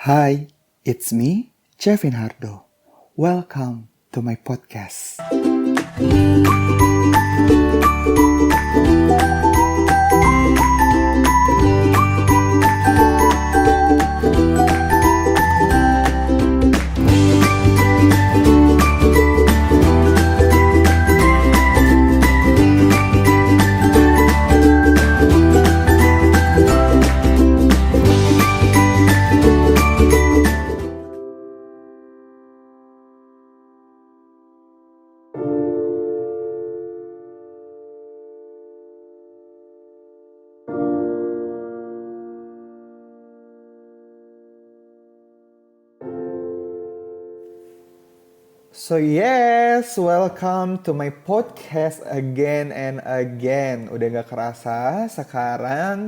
Hi, it's me, Chevin Hardo. Welcome to my podcast. So yes, welcome to my podcast again and again. Udah gak kerasa, sekarang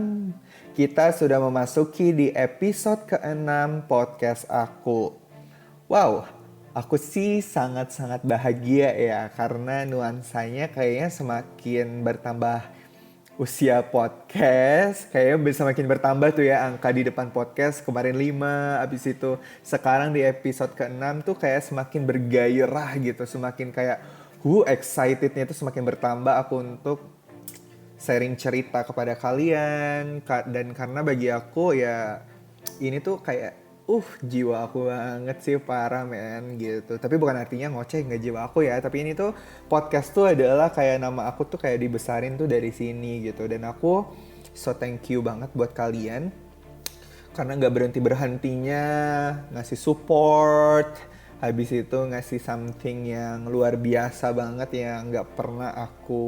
kita sudah memasuki di episode ke-6 podcast aku. Wow, aku sih sangat-sangat bahagia ya, karena nuansanya kayaknya semakin bertambah usia podcast, kayaknya bisa makin bertambah tuh ya angka di depan podcast. Kemarin 5, abis itu sekarang di episode ke-6 tuh kayak semakin bergairah gitu. Semakin kayak excitednya tuh semakin bertambah aku untuk sharing cerita kepada kalian. Dan karena bagi aku ya ini tuh kayak jiwa aku banget sih, parah men gitu. Tapi bukan artinya ngoceh nggak jiwa aku ya, tapi ini tuh podcast tuh adalah kayak nama aku tuh kayak dibesarin tuh dari sini gitu. Dan aku so thank you banget buat kalian karena nggak berhentinya ngasih support, habis itu ngasih something yang luar biasa banget yang nggak pernah aku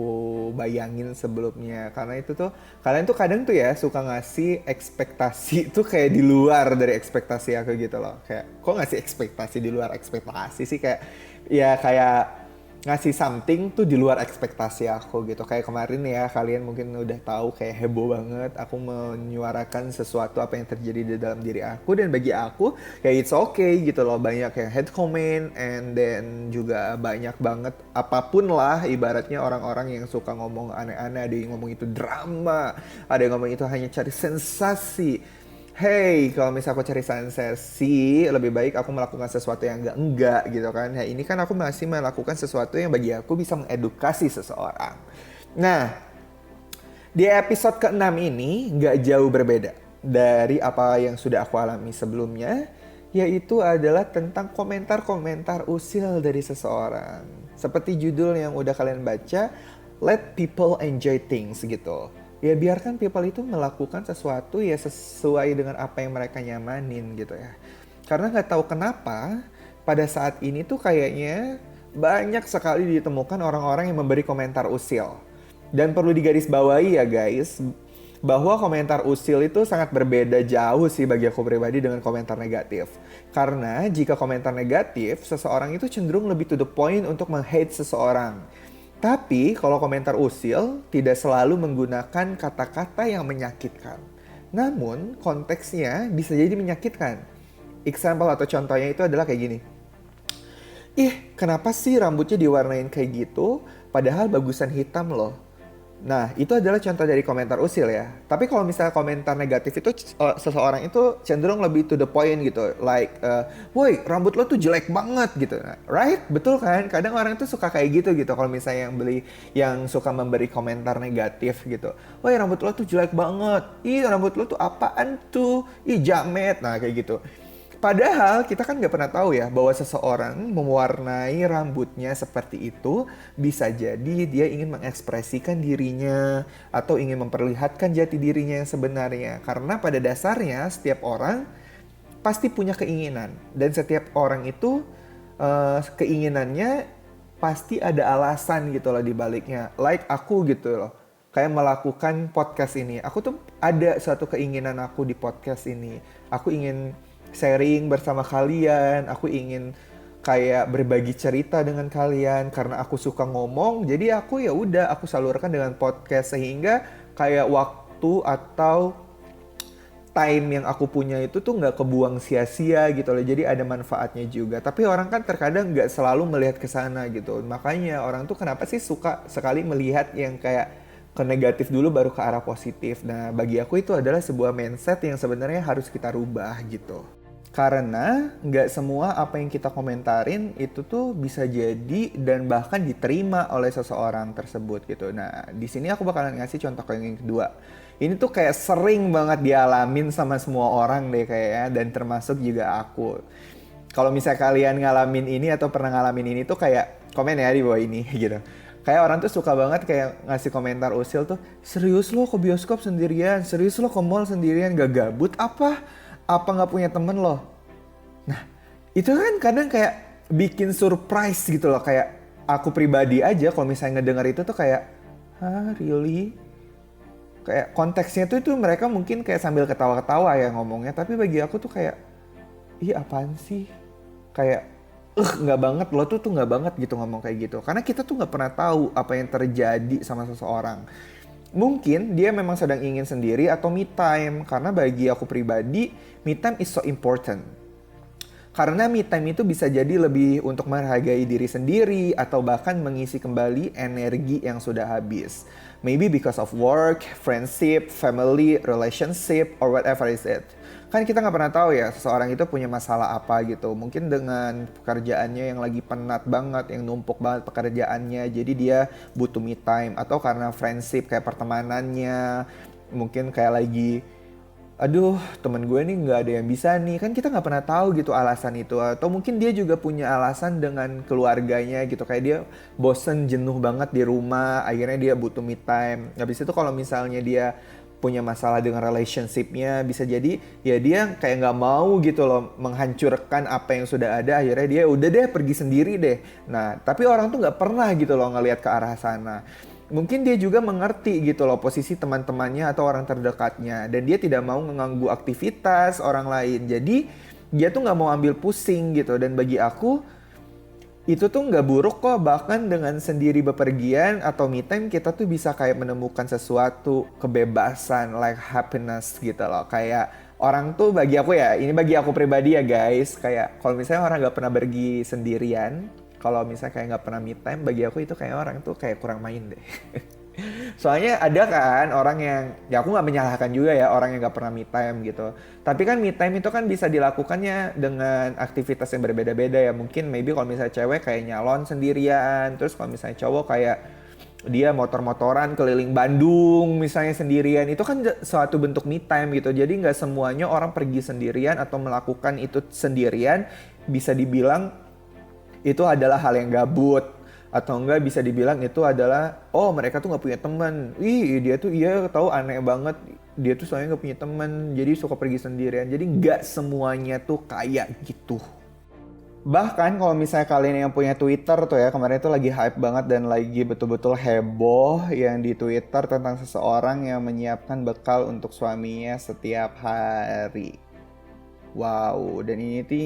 bayangin sebelumnya. Karena itu tuh kalian tuh kadang tuh ya suka ngasih ekspektasi tuh kayak di luar dari ekspektasi aku gitu loh. Kayak kok ngasih ekspektasi di luar ekspektasi sih, kayak ya kayak ngasih something tuh di luar ekspektasi aku gitu. Kayak kemarin ya, kalian mungkin udah tahu kayak heboh banget aku menyuarakan sesuatu apa yang terjadi di dalam diri aku. Dan bagi aku kayak it's okay gitu loh. Banyak yang head comment and then juga banyak banget apapun lah ibaratnya orang-orang yang suka ngomong aneh-aneh. Ada yang ngomong itu drama, ada yang ngomong itu hanya cari sensasi. Hey, kalau misalnya aku cari sensasi, lebih baik aku melakukan sesuatu yang enggak gitu kan. Ya ini kan aku masih melakukan sesuatu yang bagi aku bisa mengedukasi seseorang. Nah, di episode ke-6 ini nggak jauh berbeda dari apa yang sudah aku alami sebelumnya, yaitu adalah tentang komentar-komentar usil dari seseorang. Seperti judul yang udah kalian baca, Let People Enjoy Things gitu. Ya biarkan people itu melakukan sesuatu ya sesuai dengan apa yang mereka nyamanin gitu ya. Karena nggak tahu kenapa pada saat ini tuh kayaknya banyak sekali ditemukan orang-orang yang memberi komentar usil. Dan perlu digarisbawahi ya guys, bahwa komentar usil itu sangat berbeda jauh sih bagi aku pribadi dengan komentar negatif. Karena jika komentar negatif, seseorang itu cenderung lebih to the point untuk meng-hate seseorang. Tapi kalau komentar usil tidak selalu menggunakan kata-kata yang menyakitkan. Namun konteksnya bisa jadi menyakitkan. Example atau contohnya itu adalah kayak gini. Kenapa sih rambutnya diwarnain kayak gitu? Padahal bagusan hitam loh. Nah, itu adalah contoh dari komentar usil ya. Tapi kalau misalnya komentar negatif itu seseorang itu cenderung lebih to the point gitu. Like, woi rambut lo tuh jelek banget gitu. Nah, right? Betul kan? Kadang orang tuh suka kayak gitu. Kalau misalnya yang suka memberi komentar negatif gitu. Woi rambut lo tuh jelek banget. Ih rambut lo tuh apaan tuh? Ih jamet. Nah kayak gitu. Padahal kita kan nggak pernah tahu ya bahwa seseorang mewarnai rambutnya seperti itu bisa jadi dia ingin mengekspresikan dirinya atau ingin memperlihatkan jati dirinya yang sebenarnya. Karena pada dasarnya setiap orang pasti punya keinginan dan setiap orang itu keinginannya pasti ada alasan gitu loh di baliknya. Like aku gitu loh. Kayak melakukan podcast ini. Aku tuh ada suatu keinginan aku di podcast ini. Aku ingin sharing bersama kalian, aku ingin kayak berbagi cerita dengan kalian karena aku suka ngomong. Jadi aku ya udah aku salurkan dengan podcast sehingga kayak waktu atau time yang aku punya itu tuh nggak kebuang sia-sia gitu loh. Jadi ada manfaatnya juga. Tapi orang kan terkadang nggak selalu melihat ke sana gitu. Makanya orang tuh kenapa sih suka sekali melihat yang kayak ke negatif dulu baru ke arah positif. Nah, bagi aku itu adalah sebuah mindset yang sebenarnya harus kita rubah gitu. Karena nggak semua apa yang kita komentarin itu tuh bisa jadi dan bahkan diterima oleh seseorang tersebut gitu. Nah, di sini aku bakalan ngasih contoh yang kedua. Ini tuh kayak sering banget dialamin sama semua orang deh kayaknya, dan termasuk juga aku. Kalau misalnya kalian ngalamin ini atau pernah ngalamin ini tuh kayak komen ya di bawah ini gitu. Kayak orang tuh suka banget kayak ngasih komentar usil tuh, serius lo ke bioskop sendirian, serius lo ke mall sendirian, gak gabut apa? Apa nggak punya temen lo? Nah, itu kan kadang kayak bikin surprise gitu loh. Kayak aku pribadi aja kalau misalnya ngedenger itu tuh kayak, hah really? Kayak konteksnya tuh itu mereka mungkin kayak sambil ketawa-ketawa ya ngomongnya. Tapi bagi aku tuh kayak, ih apaan sih? Kayak, nggak banget, lo tuh nggak banget gitu ngomong kayak gitu. Karena kita tuh nggak pernah tahu apa yang terjadi sama seseorang. Mungkin dia memang sedang ingin sendiri atau me time. Karena bagi aku pribadi, me time is so important. Karena me time itu bisa jadi lebih untuk menghargai diri sendiri atau bahkan mengisi kembali energi yang sudah habis. Maybe because of work, friendship, family, relationship, or whatever is it. Kan kita nggak pernah tahu ya seseorang itu punya masalah apa gitu. Mungkin dengan pekerjaannya yang lagi penat banget, yang numpuk banget pekerjaannya, jadi dia butuh me time. Atau karena friendship kayak pertemanannya, mungkin kayak lagi aduh temen gue nih nggak ada yang bisa nih, kan kita nggak pernah tahu gitu alasan itu. Atau mungkin dia juga punya alasan dengan keluarganya gitu, kayak dia bosen jenuh banget di rumah, akhirnya dia butuh me time. Habis itu kalau misalnya dia punya masalah dengan relationshipnya, bisa jadi ya dia kayak nggak mau gitu loh menghancurkan apa yang sudah ada, akhirnya dia udah deh pergi sendiri deh. Nah tapi orang tuh nggak pernah gitu loh ngelihat ke arah sana. Mungkin dia juga mengerti gitu loh posisi teman-temannya atau orang terdekatnya, dan dia tidak mau mengganggu aktivitas orang lain. Jadi dia tuh nggak mau ambil pusing gitu. Dan bagi aku itu tuh nggak buruk kok. Bahkan dengan sendiri bepergian atau me time, kita tuh bisa kayak menemukan sesuatu kebebasan, like happiness gitu loh. Kayak orang tuh bagi aku ya, ini bagi aku pribadi ya guys, kayak kalau misalnya orang nggak pernah pergi sendirian, kalau misalnya kayak nggak pernah me time, bagi aku itu kayak orang tuh kayak kurang main deh. Soalnya ada kan orang yang, ya aku nggak menyalahkan juga ya orang yang nggak pernah me time gitu. Tapi kan me time itu kan bisa dilakukannya dengan aktivitas yang berbeda-beda ya. Mungkin maybe kalau misalnya cewek kayak nyalon sendirian, terus kalau misalnya cowok kayak dia motor-motoran keliling Bandung misalnya sendirian, itu kan suatu bentuk me time gitu. Jadi nggak semuanya orang pergi sendirian atau melakukan itu sendirian bisa dibilang itu adalah hal yang gabut, atau enggak bisa dibilang itu adalah oh mereka tuh nggak punya teman. Ih dia tuh iya tahu aneh banget, dia tuh soalnya nggak punya teman jadi suka pergi sendirian. Jadi nggak semuanya tuh kayak gitu. Bahkan kalau misalnya kalian yang punya Twitter tuh ya, kemarin itu lagi hype banget dan lagi betul-betul heboh yang di Twitter tentang seseorang yang menyiapkan bekal untuk suaminya setiap hari. Wow, dan ini tuh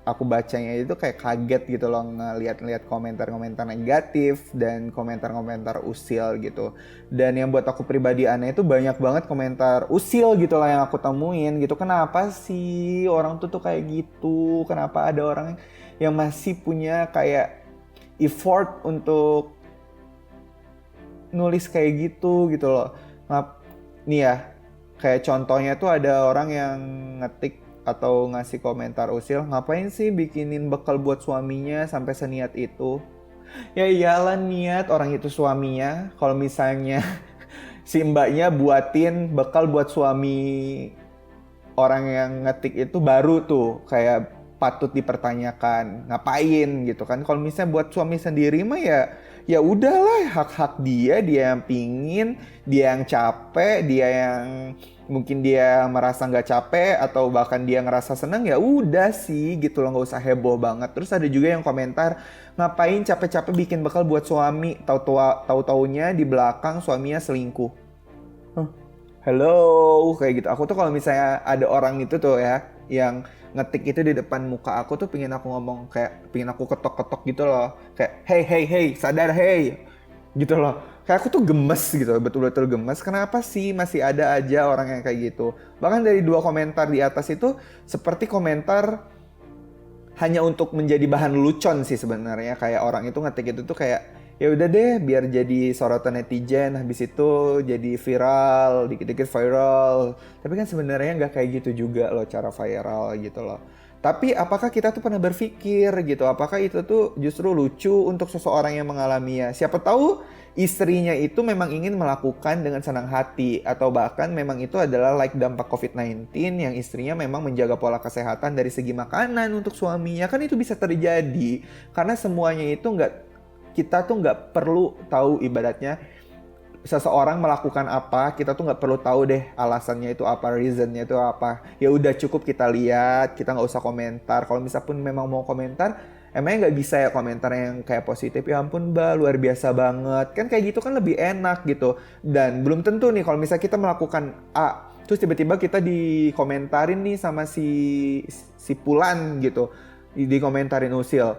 aku bacanya itu kayak kaget gitu loh, ngeliat-liat komentar-komentar negatif dan komentar-komentar usil gitu. Dan yang buat aku pribadi aneh itu banyak banget komentar usil gitu lah yang aku temuin gitu. Kenapa sih orang tuh kayak gitu? Kenapa ada orang yang masih punya kayak effort untuk nulis kayak gitu loh. Nih ya, kayak contohnya tuh ada orang yang ngetik atau ngasih komentar usil, ngapain sih bikinin bekal buat suaminya sampai seniat itu? Ya iyalah niat orang itu suaminya. Kalau misalnya si mbaknya buatin bekal buat suami orang yang ngetik itu, baru tuh kayak patut dipertanyakan ngapain gitu kan. Kalau misalnya buat suami sendiri mah ya udahlah, hak-hak dia, dia yang pingin, dia yang capek, dia yang mungkin dia merasa nggak capek atau bahkan dia ngerasa senang, ya udah sih gitu loh, nggak usah heboh banget. Terus ada juga yang komentar, ngapain capek-capek bikin bekal buat suami, tahu-taunya di belakang suaminya selingkuh. Hello, kayak gitu. Aku tuh kalau misalnya ada orang itu tuh ya, yang ngetik itu di depan muka aku tuh pingin aku ngomong, kayak pingin aku ketok-ketok gitu loh. Kayak, hey, sadar hey. Gitu loh. Kayak aku tuh gemes gitu, betul-betul gemes. Kenapa sih masih ada aja orang yang kayak gitu? Bahkan dari 2 komentar di atas itu seperti komentar hanya untuk menjadi bahan lucon sih sebenarnya. Kayak orang itu ngetik itu tuh kayak, ya udah deh biar jadi sorotan netizen, habis itu jadi viral, dikit-dikit viral. Tapi kan sebenarnya nggak kayak gitu juga loh cara viral gitu loh. Tapi apakah kita tuh pernah berpikir gitu, apakah itu tuh justru lucu untuk seseorang yang mengalaminya? Siapa tahu istrinya itu memang ingin melakukan dengan senang hati, atau bahkan memang itu adalah like dampak COVID-19 yang istrinya memang menjaga pola kesehatan dari segi makanan untuk suaminya. Kan itu bisa terjadi karena semuanya itu kita tuh nggak perlu tahu ibaratnya seseorang melakukan apa, kita tuh nggak perlu tahu deh alasannya itu apa, reasonnya itu apa. Ya udah cukup kita lihat, kita nggak usah komentar. Kalau misalnya pun memang mau komentar, emangnya nggak bisa ya komentar yang kayak positif, ya ampun mbak luar biasa banget. Kan kayak gitu kan lebih enak gitu. Dan belum tentu nih kalau misalnya kita melakukan A, terus tiba-tiba kita dikomentarin nih sama si Pulan gitu, dikomentarin Usil.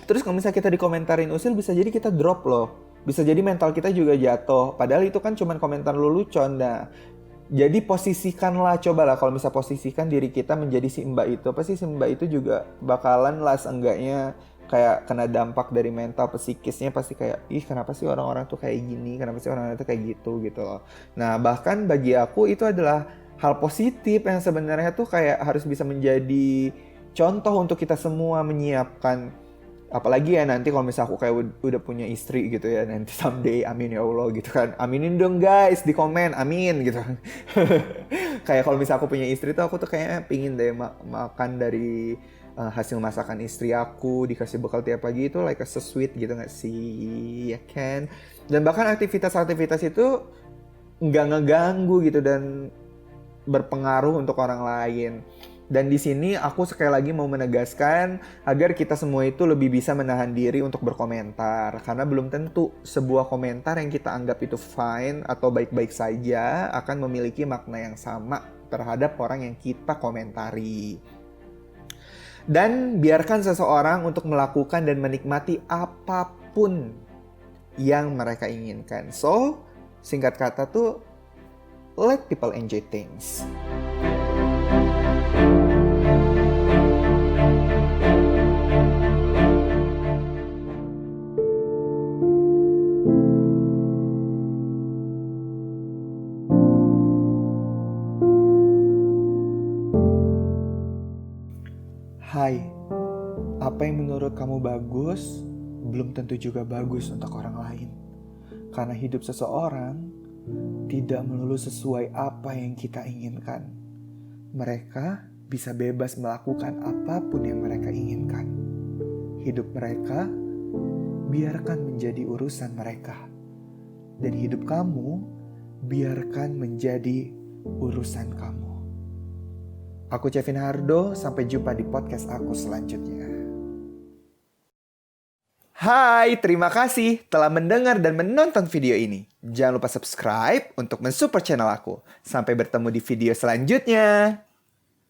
Terus kalau misalnya kita dikomentarin Usil, bisa jadi kita drop loh. Bisa jadi mental kita juga jatuh. Padahal itu kan cuma komentar lelucon. Nah, jadi posisikanlah, cobalah kalau misalnya posisikan diri kita menjadi si mbak itu. Pasti si mbak itu juga bakalan lah seenggaknya kayak kena dampak dari mental psikisnya, pasti kayak, ih kenapa sih orang-orang tuh kayak gini, kenapa sih orang-orang tuh kayak gitu loh. Nah, bahkan bagi aku itu adalah hal positif yang sebenarnya tuh kayak harus bisa menjadi contoh untuk kita semua menyiapkan. Apalagi ya nanti kalau misalnya aku kayak udah punya istri gitu ya, nanti someday, amin ya Allah gitu kan, aminin dong guys di komen, amin gitu kan. Kayak kalau misalnya aku punya istri tuh, aku tuh kayaknya pingin deh makan dari hasil masakan istri aku, dikasih bekal tiap pagi, itu like a sweet gitu gak sih, ya kan. Dan bahkan aktivitas-aktivitas itu nggak ngeganggu gitu dan berpengaruh untuk orang lain. Dan di sini aku sekali lagi mau menegaskan agar kita semua itu lebih bisa menahan diri untuk berkomentar. Karena belum tentu sebuah komentar yang kita anggap itu fine atau baik-baik saja akan memiliki makna yang sama terhadap orang yang kita komentari. Dan biarkan seseorang untuk melakukan dan menikmati apapun yang mereka inginkan. So, singkat kata tuh, let people enjoy things. Hai, apa yang menurut kamu bagus, belum tentu juga bagus untuk orang lain. Karena hidup seseorang tidak melulu sesuai apa yang kita inginkan. Mereka bisa bebas melakukan apapun yang mereka inginkan. Hidup mereka biarkan menjadi urusan mereka. Dan hidup kamu biarkan menjadi urusan kamu. Aku Kevin Hardo, sampai jumpa di podcast aku selanjutnya. Hai, terima kasih telah mendengar dan menonton video ini. Jangan lupa subscribe untuk mensupport channel aku. Sampai bertemu di video selanjutnya.